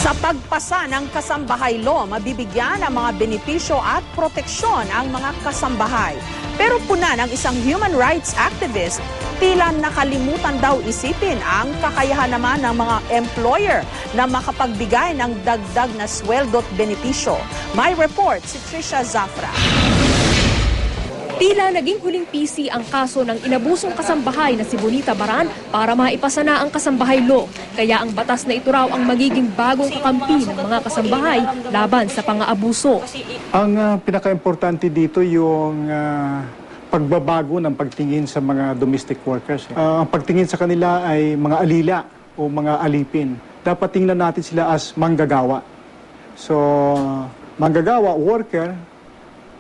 Sa pagpasa ng kasambahay law, mabibigyan ng mga benepisyo at proteksyon ang mga kasambahay. Pero puna ng isang human rights activist, tila nakalimutan daw isipin ang kakayahan naman ng mga employer na makapagbigay ng dagdag na sweldo at benepisyo. May report si Trisha Zafra. Tila naging huling PC ang kaso ng inabusong kasambahay na si Bonita Baran para maipasa na ang kasambahay law. Kaya ang batas na ito raw ang magiging bagong kakampi ng mga kasambahay laban sa pang-aabuso. Ang pinaka-importante dito yung pagbabago ng pagtingin sa mga domestic workers. Ang pagtingin sa kanila ay mga alila o mga alipin. Dapat tingnan natin sila as manggagawa. So, manggagawa, worker,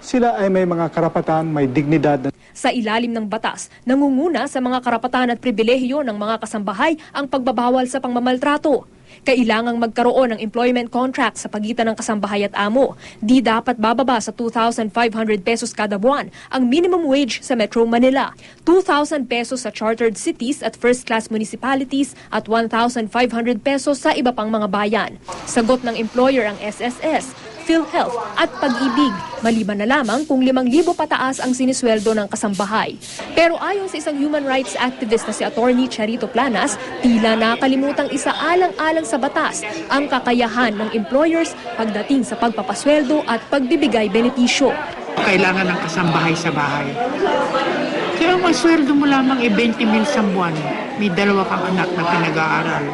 sila ay may mga karapatan, may dignidad. Sa ilalim ng batas, nangunguna sa mga karapatan at pribilehiyo ng mga kasambahay ang pagbabawal sa pangmamaltrato. Kailangang magkaroon ng employment contract sa pagitan ng kasambahay at amo. Di dapat bababa sa 2,500 pesos kada buwan ang minimum wage sa Metro Manila, 2,000 pesos sa chartered cities at first-class municipalities at 1,500 pesos sa iba pang mga bayan. Sagot ng employer ang SSS, PhilHealth at Pag-ibig, maliban na lamang kung 5,000 pataas ang sinisweldo ng kasambahay. Pero ayon sa isang human rights activist na si Attorney Charito Planas, tila nakalimutang isaalang-alang sa batas ang kakayahan ng employers pagdating sa pagpapasweldo at pagbibigay benepisyo. Kailangan ng kasambahay sa bahay. Kaya ang sweldo mo lamang 20,000 sa buwan, may 2 kang anak na pinag-aaral.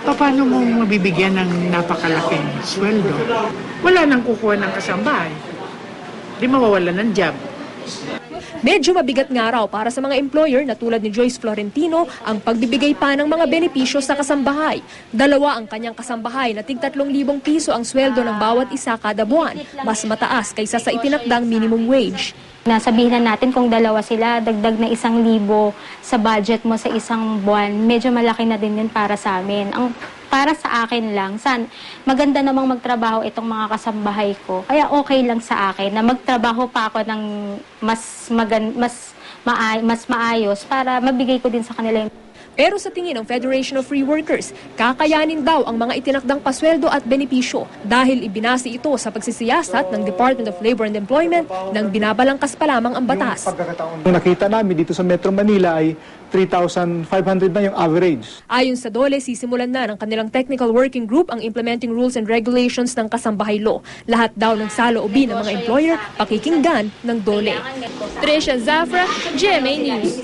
Paano mo mabibigyan ng napakalaking sweldo? Wala nang kukuha ng kasambahay. Di mawawala ng job. Medyo mabigat nga raw para sa mga employer na tulad ni Joyce Florentino ang pagbibigay pa ng mga benepisyo sa kasambahay. 2 ang kanyang kasambahay na tig 3,000 piso ang sweldo ng bawat isa kada buwan, mas mataas kaysa sa itinakdang minimum wage. Nasabihin na natin kung 2 sila, dagdag na 1,000 sa budget mo sa isang buwan, medyo malaki na din yun para sa amin. Para sa akin lang, maganda namang magtrabaho itong mga kasambahay ko. Kaya okay lang sa akin na magtrabaho pa ako ng mas maayos para mabigay ko din sa kanila yung... Pero sa tingin ng Federation of Free Workers, kakayanin daw ang mga itinakdang pasweldo at benepisyo dahil ibinasi ito sa pagsisiyasat ng Department of Labor and Employment nang binabalangkas pa lamang ang batas. Yung nakita namin dito sa Metro Manila ay 3,500 na yung average. Ayon sa DOLE, sisimulan na ng kanilang technical working group ang implementing rules and regulations ng kasambahay law. Lahat daw ng saloobin ng mga employer, pakikinggan ng DOLE. Trisha Zafra, GMA News.